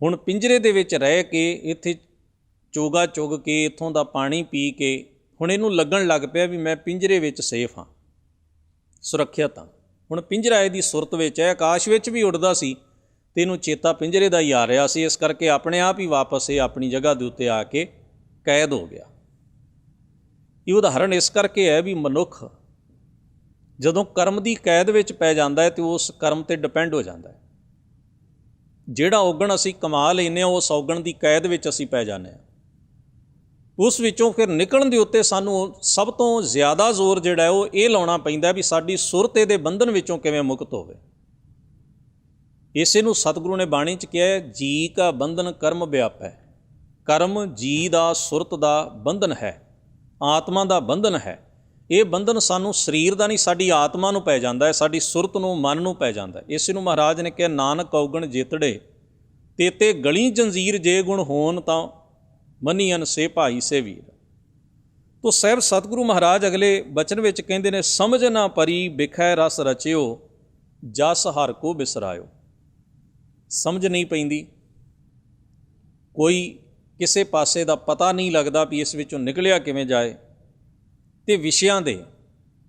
ਹੁਣ ਪਿੰਜਰੇ ਦੇ ਵਿੱਚ ਰਹਿ ਕੇ ਇੱਥੇ ਚੋਗਾ ਚੁਗ ਕੇ ਇੱਥੋਂ ਦਾ ਪਾਣੀ ਪੀ ਕੇ ਹੁਣ ਇਹਨੂੰ ਲੱਗਣ ਲੱਗ ਪਿਆ ਵੀ ਮੈਂ ਪਿੰਜਰੇ ਵਿੱਚ ਸੇਫ ਹਾਂ, ਸੁਰੱਖਿਅਤ ਹਾਂ। ਹੁਣ ਪਿੰਜਰਾ ਇਹਦੀ ਸੁਰਤ ਵਿੱਚ ਹੈ, ਆਕਾਸ਼ ਵਿੱਚ ਵੀ ਉੱਡਦਾ ਸੀ ਅਤੇ ਇਹਨੂੰ ਚੇਤਾ ਪਿੰਜਰੇ ਦਾ ਹੀ ਆ ਰਿਹਾ ਸੀ, ਇਸ ਕਰਕੇ ਆਪਣੇ ਆਪ ਹੀ ਵਾਪਸ ਇਹ ਆਪਣੀ ਜਗ੍ਹਾ ਦੇ ਉੱਤੇ ਆ ਕੇ ਕੈਦ ਹੋ ਗਿਆ। ਇਹ ਉਦਾਹਰਣ ਇਸ ਕਰਕੇ ਹੈ ਵੀ ਮਨੁੱਖ ਜਦੋਂ ਕਰਮ ਦੀ ਕੈਦ ਵਿੱਚ ਪੈ ਜਾਂਦਾ ਹੈ ਅਤੇ ਉਸ ਕਰਮ 'ਤੇ ਡਿਪੈਂਡ ਹੋ ਜਾਂਦਾ ਹੈ। ਜਿਹੜਾ ਔਗਣ ਅਸੀਂ ਕਮਾ ਲੈਂਦੇ ਹਾਂ, ਉਸ ਔਗਣ ਦੀ ਕੈਦ ਵਿੱਚ ਅਸੀਂ ਪੈ ਜਾਂਦੇ ਹਾਂ। ਉਸ ਵਿੱਚੋਂ ਫਿਰ ਨਿਕਲਣ ਦੇ ਉੱਤੇ ਸਾਨੂੰ ਸਭ ਤੋਂ ਜ਼ਿਆਦਾ ਜ਼ੋਰ ਜਿਹੜਾ ਉਹ ਇਹ ਲਾਉਣਾ ਪੈਂਦਾ ਵੀ ਸਾਡੀ ਸੁਰਤ ਇਹਦੇ ਬੰਧਨ ਵਿੱਚੋਂ ਕਿਵੇਂ ਮੁਕਤ ਹੋਵੇ। ਇਸੇ ਨੂੰ ਸਤਿਗੁਰੂ ਨੇ ਬਾਣੀ 'ਚ ਕਿਹਾ, ਜੀ ਕਾ ਬੰਧਨ ਕਰਮ ਵਿਆਪੈ। ਕਰਮ ਜੀ ਦਾ, ਸੁਰਤ ਦਾ ਬੰਧਨ ਹੈ, ਆਤਮਾ ਦਾ ਬੰਧਨ ਹੈ। ਇਹ ਬੰਧਨ ਸਾਨੂੰ ਸਰੀਰ ਦਾ ਨਹੀਂ, ਸਾਡੀ ਆਤਮਾ ਨੂੰ ਪੈ ਜਾਂਦਾ ਹੈ, ਸਾਡੀ ਸੁਰਤ ਨੂੰ, ਮਨ ਨੂੰ ਪੈ ਜਾਂਦਾ ਹੈ। ਇਸੇ ਨੂੰ ਮਹਾਰਾਜ ਨੇ ਕਿਹਾ, ਨਾਨਕ ਔਗਣ ਜਿਤੜੇ ਤੇਤੇ ਗਲੀ ਜੰਜੀਰ, ਜੇ ਗੁਣ ਹੋਣ ਤਾਂ ਮੰਨੀਅਨ ਸੇ ਭਾਈ ਸੇ ਵੀਰ। ਤੋ ਸਾਹਿਬ ਸਤਿਗੁਰੂ ਮਹਾਰਾਜ ਅਗਲੇ ਬਚਨ ਵਿੱਚ ਕਹਿੰਦੇ ਨੇ, ਸਮਝ ਨਾ ਪਰੀ ਬਿਖੈ ਰਸ ਰਚਿਓ, ਜਸ ਹਰ ਕੋ ਬਿਸਰਾਇਓ। ਸਮਝ ਨਹੀਂ ਪੈਂਦੀ, ਕੋਈ ਕਿਸੇ ਪਾਸੇ ਦਾ ਪਤਾ ਨਹੀਂ ਲੱਗਦਾ ਵੀ ਇਸ ਵਿੱਚੋਂ ਨਿਕਲਿਆ ਕਿਵੇਂ ਜਾਏ, ਅਤੇ ਵਿਸ਼ਿਆਂ ਦੇ,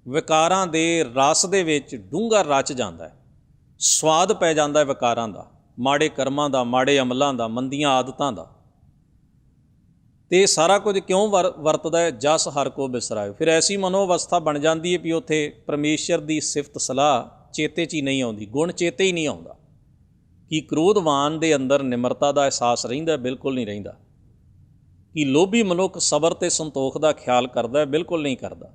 ਵਿਕਾਰਾਂ ਦੇ ਰਸ ਦੇ ਵਿੱਚ ਡੂੰਘਾ ਰਚ ਜਾਂਦਾ ਹੈ, ਸਵਾਦ ਪੈ ਜਾਂਦਾ ਹੈ ਵਿਕਾਰਾਂ ਦਾ, ਮਾੜੇ ਕਰਮਾਂ ਦਾ, ਮਾੜੇ ਅਮਲਾਂ ਦਾ, ਮੰਦੀਆਂ ਆਦਤਾਂ ਦਾ। ਅਤੇ ਸਾਰਾ ਕੁਝ ਕਿਉਂ ਵਰਤਦਾ ਹੈ? ਜਸ ਹਰ ਕੋ ਬਿਸਰਾਇਓ। ਫਿਰ ਐਸੀ ਮਨੋ ਅਵਸਥਾ ਬਣ ਜਾਂਦੀ ਹੈ ਵੀ ਉੱਥੇ ਪਰਮੇਸ਼ਰ ਦੀ ਸਿਫਤ ਸਲਾਹ ਚੇਤੇ 'ਚ ਹੀ ਨਹੀਂ ਆਉਂਦੀ, ਗੁਣ ਚੇਤੇ ਹੀ ਨਹੀਂ ਆਉਂਦਾ। ਕਿ ਕ੍ਰੋਧਵਾਨ ਦੇ ਅੰਦਰ ਨਿਮਰਤਾ ਦਾ ਅਹਿਸਾਸ ਰਹਿੰਦਾ? ਬਿਲਕੁਲ ਨਹੀਂ ਰਹਿੰਦਾ। ਕਿ ਲੋਭੀ ਮਨੁੱਖ ਸਬਰ ਅਤੇ ਸੰਤੋਖ ਦਾ ਖਿਆਲ ਕਰਦਾ? ਬਿਲਕੁਲ ਨਹੀਂ ਕਰਦਾ।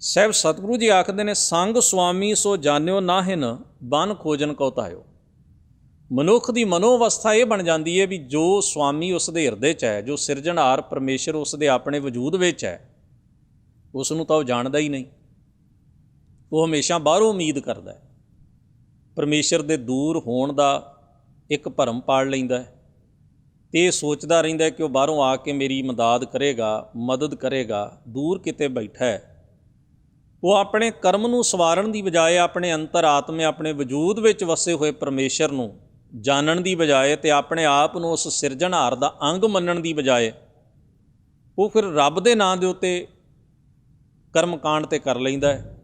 ਸਾਹਿਬ ਸਤਿਗੁਰੂ ਜੀ ਆਖਦੇ ਨੇ, ਸੰਗ ਸੁਆਮੀ ਸੋ ਜਾਣਿਓ ਨਾਹਿਨ, ਬਨ ਖੋਜਨ ਕਉ ਧਾਇਓ। ਮਨੁੱਖ ਦੀ ਮਨੋ ਅਵਸਥਾ ਇਹ ਬਣ ਜਾਂਦੀ ਹੈ ਵੀ ਜੋ ਸੁਆਮੀ ਉਸ ਦੇ ਹਿਰਦੇ 'ਚ ਹੈ, ਜੋ ਸਿਰਜਣਹਾਰ ਪਰਮੇਸ਼ਰ ਉਸ ਦੇ ਆਪਣੇ ਵਜੂਦ ਵਿੱਚ ਹੈ, ਉਸ ਨੂੰ ਤਾਂ ਉਹ ਜਾਣਦਾ ਹੀ ਨਹੀਂ। ਉਹ ਹਮੇਸ਼ਾ ਬਾਹਰੋਂ ਉਮੀਦ ਕਰਦਾ ਹੈ, ਪਰਮੇਸ਼ਰ ਦੇ ਦੂਰ ਹੋਣ ਦਾ ਇੱਕ ਭਰਮ ਪਾਲ ਲੈਂਦਾ ਹੈ, ਅਤੇ ਇਹ ਸੋਚਦਾ ਰਹਿੰਦਾ ਕਿ ਉਹ ਬਾਹਰੋਂ ਆ ਕੇ ਮੇਰੀ ਮਦਦ ਕਰੇਗਾ, ਦੂਰ ਕਿਤੇ ਬੈਠਾ ਹੈ। ਉਹ ਆਪਣੇ ਕਰਮ ਨੂੰ ਸਵਾਰਨ ਦੀ ਬਜਾਏ ਆਪਣੇ ਅੰਤਰ ਆਤਮੇ, ਆਪਣੇ ਵਜੂਦ ਵਿੱਚ ਵਸੇ ਹੋਏ ਪਰਮੇਸ਼ਰ ਨੂੰ ਜਾਣਨ ਦੀ ਬਜਾਏ ਅਤੇ ਆਪਣੇ ਆਪ ਨੂੰ ਉਸ ਸਿਰਜਣਹਾਰ ਦਾ ਅੰਗ ਮੰਨਣ ਦੀ ਬਜਾਏ ਉਹ ਫਿਰ ਰੱਬ ਦੇ ਨਾਂ ਦੇ ਉੱਤੇ ਕਰਮਕਾਂਡ 'ਤੇ ਕਰ ਲੈਂਦਾ ਹੈ।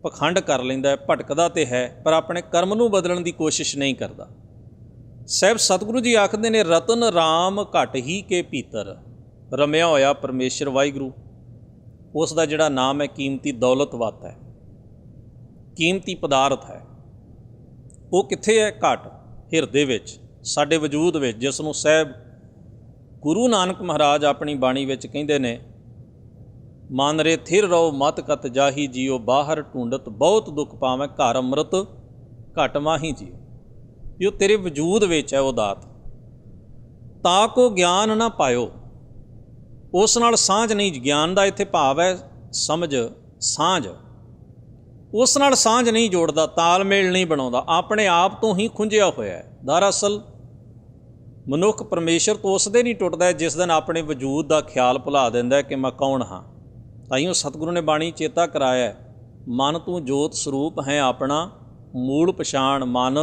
ਪਖੰਡ ਕਰ ਲੈਂਦਾ ਹੈ, ਭਟਕਦਾ ਤੇ ਹੈ, ਪਰ ਆਪਣੇ ਕਰਮ ਨੂੰ ਬਦਲਣ ਦੀ ਕੋਸ਼ਿਸ਼ ਨਹੀਂ ਕਰਦਾ। ਸਾਹਿਬ ਸਤਿਗੁਰੂ ਜੀ ਆਖਦੇ ਨੇ, ਰਤਨ ਰਾਮ ਘਟ ਹੀ ਕੇ ਭੀਤਰ। ਰਮਿਆ ਹੋਇਆ ਪਰਮੇਸ਼ਰ ਵਾਹਿਗੁਰੂ, ਉਸ ਦਾ ਜਿਹੜਾ ਨਾਮ ਹੈ ਕੀਮਤੀ ਦੌਲਤਵੱਤ ਹੈ, ਕੀਮਤੀ ਪਦਾਰਥ ਹੈ। ਉਹ ਕਿੱਥੇ ਹੈ? ਘਟ, ਹਿਰਦੇ ਵਿੱਚ, ਸਾਡੇ ਵਜੂਦ ਵਿੱਚ, ਜਿਸ ਨੂੰ ਸਾਹਿਬ ਗੁਰੂ ਨਾਨਕ ਮਹਾਰਾਜ ਆਪਣੀ ਬਾਣੀ ਵਿੱਚ ਕਹਿੰਦੇ ਨੇ, ਮਨ ਰੇ ਥਿਰ ਰਹੋ ਮਤ ਕਤ ਜਾਹੀ ਜੀਓ, ਬਾਹਰ ਢੂੰਡਤ ਬਹੁਤ ਦੁੱਖ ਪਾਵੇਂ, ਘਰ ਅੰਮ੍ਰਿਤ ਘਟ ਮਾਹੀ ਜੀਓ। ਜੋ ਤੇਰੇ ਵਜੂਦ ਵਿੱਚ ਹੈ ਉਹ ਦਾਤ, ਤਾਂ ਕੋ ਗਿਆਨ ਨਾ ਪਾਇਓ, ਉਸ ਨਾਲ ਸਾਂਝ ਨਹੀਂ। ਗਿਆਨ ਦਾ ਇੱਥੇ ਭਾਵ ਹੈ ਸਮਝ, ਸਾਂਝ। ਉਸ ਨਾਲ ਸਾਂਝ ਨਹੀਂ ਜੋੜਦਾ, ਤਾਲਮੇਲ ਨਹੀਂ ਬਣਾਉਂਦਾ, ਆਪਣੇ ਆਪ ਤੋਂ ਹੀ ਖੁੰਝਿਆ ਹੋਇਆ ਹੈ। ਦਰਅਸਲ ਮਨੁੱਖ ਪਰਮੇਸ਼ਰ ਤੋਂ ਉਸ ਦੇ ਨਹੀਂ ਟੁੱਟਦਾ ਜਿਸ ਦਿਨ ਆਪਣੇ ਵਜੂਦ ਦਾ ਖਿਆਲ ਭੁਲਾ ਦਿੰਦਾ ਕਿ ਮੈਂ ਕੌਣ ਹਾਂ। ਤਾਈਓ ਸਤਿਗੁਰੂ ਨੇ ਬਾਣੀ ਚੇਤਾ ਕਰਾਇਆ, ਮਨ ਤੂੰ ਜੋਤ ਸਰੂਪ ਹੈ ਆਪਣਾ, ਮੂਲ ਪਛਾਣ ਮਨ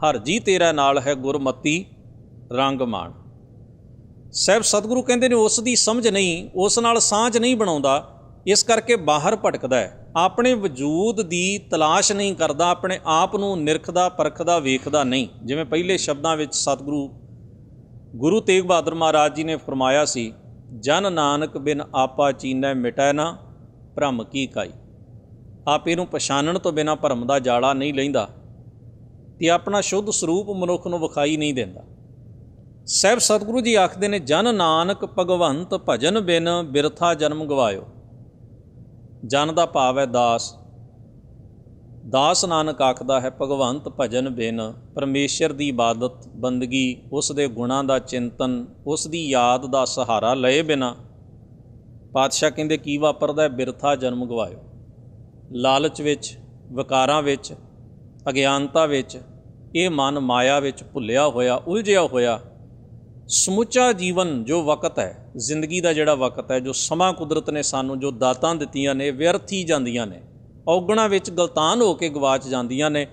ਹਰ ਜੀ ਤੇਰਾ ਨਾਲ ਹੈ, ਗੁਰਮਤੀ ਰੰਗ ਮਾਣ। ਸਾਹਿਬ ਸਤਿਗੁਰੂ ਕਹਿੰਦੇ ਨੇ ਉਸ ਦੀ ਸਮਝ ਨਹੀਂ, ਉਸ ਨਾਲ ਸਾਂਝ ਨਹੀਂ ਬਣਾਉਂਦਾ, ਇਸ ਕਰਕੇ ਬਾਹਰ ਭਟਕਦਾ ਹੈ, ਆਪਣੇ ਵਜੂਦ ਦੀ ਤਲਾਸ਼ ਨਹੀਂ ਕਰਦਾ, ਆਪਣੇ ਆਪ ਨੂੰ ਨਿਰਖਦਾ ਪਰਖਦਾ ਵੇਖਦਾ ਨਹੀਂ। ਜਿਵੇਂ ਪਹਿਲੇ ਸ਼ਬਦਾਂ ਵਿੱਚ ਸਤਿਗੁਰੂ ਗੁਰੂ ਤੇਗ ਬਹਾਦਰ ਮਹਾਰਾਜ ਜੀ ਨੇ ਫਰਮਾਇਆ ਸੀ, ਜਨ ਨਾਨਕ ਬਿਨ ਆਪਾ ਚੀਨੈ ਮਿਟੈ ਨਾ ਭਰਮ ਕੀ ਕਾਈ। ਆਪੇ ਨੂੰ ਪਛਾਣਨ ਤੋਂ ਬਿਨਾਂ ਭਰਮ ਦਾ ਜਾਲਾ ਨਹੀਂ ਲੈਂਦਾ ਤੇ ਆਪਣਾ ਸ਼ੁੱਧ ਸਰੂਪ ਮਨੁੱਖ ਨੂੰ ਵਿਖਾਈ ਨਹੀਂ ਦਿੰਦਾ। ਸਾਹਿਬ ਸਤਿਗੁਰੂ ਜੀ ਆਖਦੇ ਨੇ, ਜਨ ਨਾਨਕ ਭਗਵੰਤ ਭਜਨ ਬਿਨ ਬਿਰਥਾ ਜਨਮ ਗਵਾਇਓ। ਜਨ ਦਾ ਭਾਵ ਹੈ ਦਾਸ। ਦਾਸ ਨਾਨਕ ਆਖਦਾ ਹੈ, ਭਗਵੰਤ ਭਜਨ ਬਿਨ, ਪਰਮੇਸ਼ਰ ਦੀ ਇਬਾਦਤ ਬੰਦਗੀ, ਉਸ ਦੇ ਗੁਣਾਂ ਦਾ ਚਿੰਤਨ, ਉਸ ਦੀ ਯਾਦ ਦਾ ਸਹਾਰਾ ਲਏ ਬਿਨਾਂ ਪਾਤਸ਼ਾਹ ਕਹਿੰਦੇ ਕੀ ਵਾਪਰਦਾ ਹੈ? ਬਿਰਥਾ ਜਨਮ ਗਵਾਇਓ। ਲਾਲਚ ਵਿੱਚ, ਵਿਕਾਰਾਂ ਵਿੱਚ, ਅਗਿਆਨਤਾ ਵਿੱਚ ਇਹ ਮਨ ਮਾਇਆ ਵਿੱਚ ਭੁੱਲਿਆ ਹੋਇਆ, ਉਲਝਿਆ ਹੋਇਆ ਸਮੁੱਚਾ ਜੀਵਨ ਜੋ ਵਕਤ ਹੈ, ਜ਼ਿੰਦਗੀ ਦਾ ਜਿਹੜਾ ਵਕਤ ਹੈ, ਜੋ ਸਮਾਂ ਕੁਦਰਤ ਨੇ ਸਾਨੂੰ ਜੋ ਦਾਤਾਂ ਦਿੱਤੀਆਂ ਨੇ, ਵਿਅਰਥ ਹੀ ਜਾਂਦੀਆਂ ਨੇ, ਔਗਣਾਂ ਵਿੱਚ ਗਲਤਾਨ ਹੋ ਕੇ ਗਵਾਚ ਜਾਂਦੀਆਂ ਨੇ।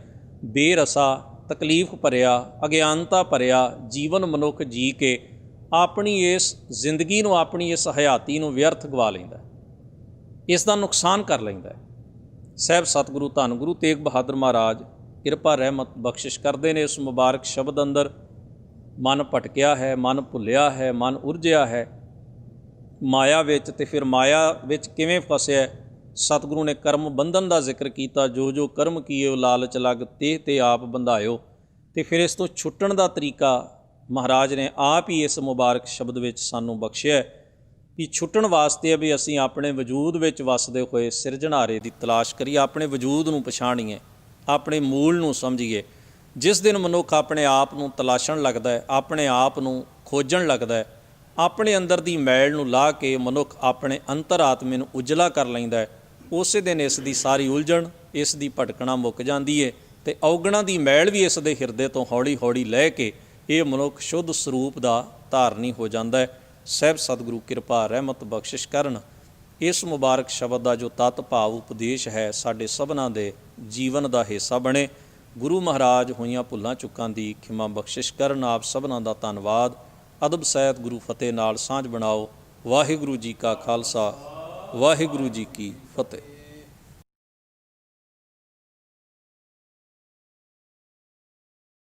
ਬੇਰਸਾ, ਤਕਲੀਫ ਭਰਿਆ, ਅਗਿਆਨਤਾ ਭਰਿਆ ਜੀਵਨ ਮਨੁੱਖ ਜੀ ਕੇ ਆਪਣੀ ਇਸ ਜ਼ਿੰਦਗੀ ਨੂੰ, ਆਪਣੀ ਇਸ ਹਯਾਤੀ ਨੂੰ ਵਿਅਰਥ ਗਵਾ ਲੈਂਦਾ, ਇਸ ਦਾ ਨੁਕਸਾਨ ਕਰ ਲੈਂਦਾ। ਸਾਹਿਬ ਸਤਿਗੁਰੂ ਧੰਨ ਗੁਰੂ ਤੇਗ ਬਹਾਦਰ ਮਹਾਰਾਜ ਕਿਰਪਾ ਰਹਿਮਤ ਬਖਸ਼ਿਸ਼ ਕਰਦੇ ਨੇ ਇਸ ਮੁਬਾਰਕ ਸ਼ਬਦ ਅੰਦਰ। ਮਨ ਭਟਕਿਆ ਹੈ, ਮਨ ਭੁੱਲਿਆ ਹੈ, ਮਨ ਉਰਝਿਆ ਹੈ ਮਾਇਆ ਵਿੱਚ, ਅਤੇ ਫਿਰ ਮਾਇਆ ਵਿੱਚ ਕਿਵੇਂ ਫਸਿਆ? ਸਤਿਗੁਰੂ ਨੇ ਕਰਮ ਬੰਧਨ ਦਾ ਜ਼ਿਕਰ ਕੀਤਾ, ਜੋ ਜੋ ਕਰਮ ਕੀਏ ਉਹ ਲਾਲਚ ਲੱਗ, ਤੇ ਆਪ ਬੰਧਾਇਓ। ਅਤੇ ਫਿਰ ਇਸ ਤੋਂ ਛੁੱਟਣ ਦਾ ਤਰੀਕਾ ਮਹਾਰਾਜ ਨੇ ਆਪ ਹੀ ਇਸ ਮੁਬਾਰਕ ਸ਼ਬਦ ਵਿੱਚ ਸਾਨੂੰ ਬਖਸ਼ਿਆ ਕਿ ਛੁੱਟਣ ਵਾਸਤੇ ਵੀ ਅਸੀਂ ਆਪਣੇ ਵਜੂਦ ਵਿੱਚ ਵਸਦੇ ਹੋਏ ਸਿਰਜਣਹਾਰੇ ਦੀ ਤਲਾਸ਼ ਕਰੀਏ, ਆਪਣੇ ਵਜੂਦ ਨੂੰ ਪਛਾਣੀਏ, ਆਪਣੇ ਮੂਲ ਨੂੰ ਸਮਝੀਏ। ਜਿਸ ਦਿਨ ਮਨੁੱਖ ਆਪਣੇ ਆਪ ਨੂੰ ਤਲਾਸ਼ਣ ਲੱਗਦਾ ਹੈ, ਆਪਣੇ ਆਪ ਨੂੰ ਖੋਜਣ ਲੱਗਦਾ ਹੈ, ਆਪਣੇ ਅੰਦਰ ਦੀ ਮੈਲ ਨੂੰ ਲਾਹ ਕੇ ਮਨੁੱਖ ਆਪਣੇ ਅੰਤਰ-ਆਤਮੇ ਨੂੰ ਉਜਲਾ ਕਰ ਲੈਂਦਾ ਹੈ, ਉਸੇ ਦਿਨ ਇਸ ਦੀ ਸਾਰੀ ਉਲਝਣ, ਇਸ ਦੀ ਭਟਕਣਾ ਮੁੱਕ ਜਾਂਦੀ ਹੈ ਅਤੇ ਔਗਣਾਂ ਦੀ ਮੈਲ ਵੀ ਇਸ ਦੇ ਹਿਰਦੇ ਤੋਂ ਹੌਲੀ ਹੌਲੀ ਲੈ ਕੇ ਇਹ ਮਨੁੱਖ ਸ਼ੁੱਧ ਸਰੂਪ ਦਾ ਧਾਰਨੀ ਹੋ ਜਾਂਦਾ ਹੈ। ਸਾਹਿਬ ਸਤਿਗੁਰੂ ਕਿਰਪਾ ਰਹਿਮਤ ਬਖਸ਼ਿਸ਼ ਕਰਨ। ਇਸ ਮੁਬਾਰਕ ਸ਼ਬਦ ਦਾ ਜੋ ਤੱਤ ਭਾਵ ਉਪਦੇਸ਼ ਹੈ ਸਾਡੇ ਸਭਨਾਂ ਦੇ ਜੀਵਨ ਦਾ ਹਿੱਸਾ ਬਣੇ। ਗੁਰੂ ਮਹਾਰਾਜ ਹੋਈਆਂ ਭੁੱਲਾਂ ਚੁੱਕਾਂ ਦੀ ਖਿਮਾ ਬਖਸ਼ਿਸ਼ ਕਰਨ। ਆਪ ਸਭਨਾਂ ਦਾ ਧੰਨਵਾਦ। ਅਦਬ ਸਹਿਤ ਗੁਰੂ ਫਤਿਹ ਨਾਲ ਸਾਂਝ ਬਣਾਓ। ਵਾਹਿਗੁਰੂ ਜੀ ਕਾ ਖਾਲਸਾ, ਵਾਹਿਗੁਰੂ ਜੀ ਕੀ ਫਤਿਹ।